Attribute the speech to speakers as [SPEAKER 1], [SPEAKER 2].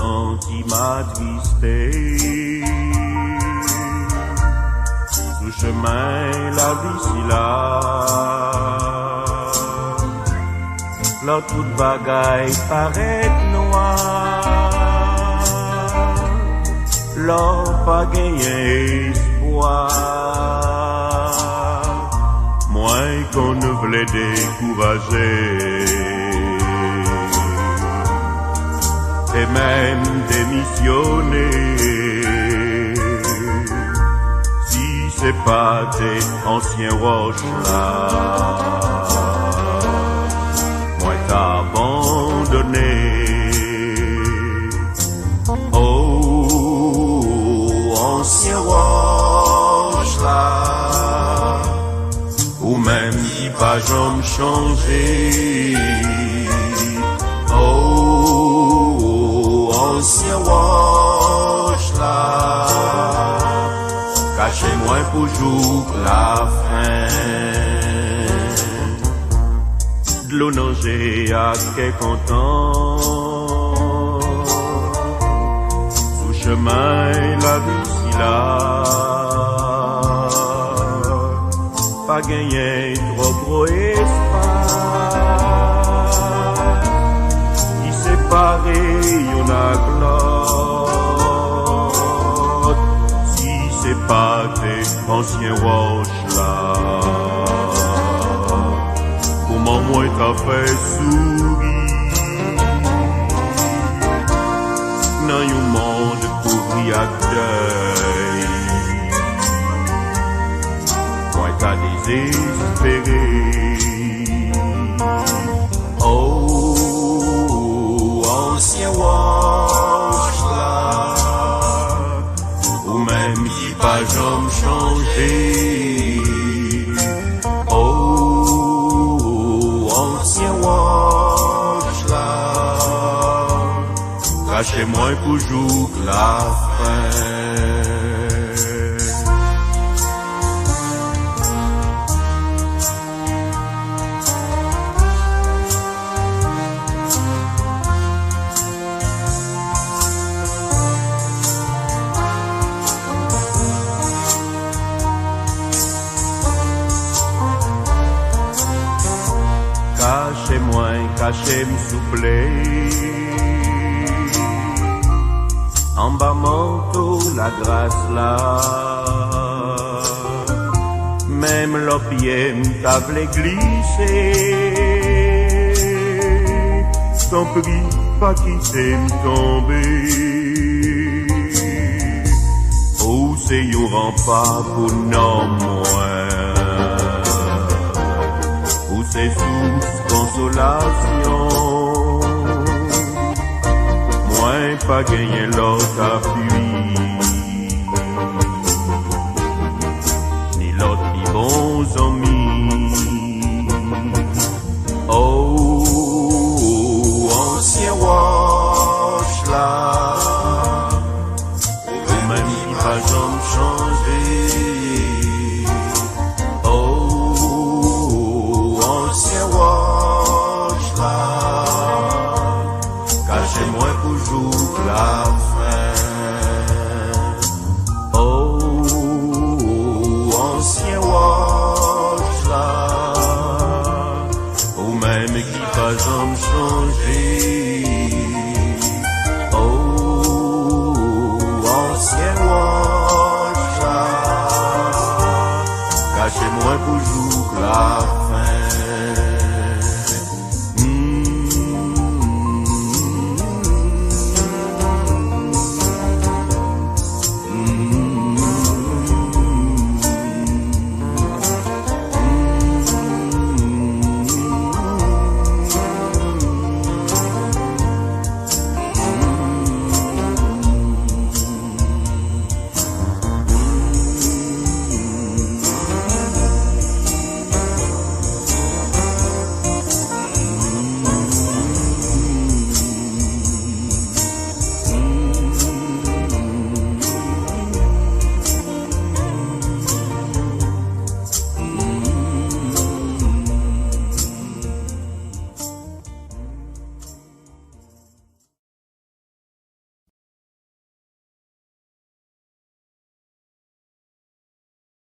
[SPEAKER 1] senti m'attrister. Sous chemin la vie si là, là toute bagaille paraît noire, là pas gagné espoir, moins qu'on ne voulait décourager. Et même démissionner, si c'est pas des anciens roches là, moi t'as abandonné. Oh, anciens roches là, ou même y pas jamais changé. Ancien roche là, cachez-moi pour jour la fin. De l'eau nager à qu'est content, sous chemin la vie si là, pas gagné trop gros espace, qui séparé y'en a glotte, si c'est pas des anciens roches là, comment moi t'as fait sourire dans un monde pourri à deuil, moi t'as désespéré. Ancien roche là, ou même qui pas jamais changé. Oh, ancien roche là, cachez-moi pour jour la fin. Cachez-moi, cachez-moi souffler. En bas manteau, la grâce là. Même l'opium t'avait glissé. T'en prie, pas quitter me tomber. Oh, c'est un rempart pour non moins. Où c'est sous consolation, moins pas gagner l'autre appui.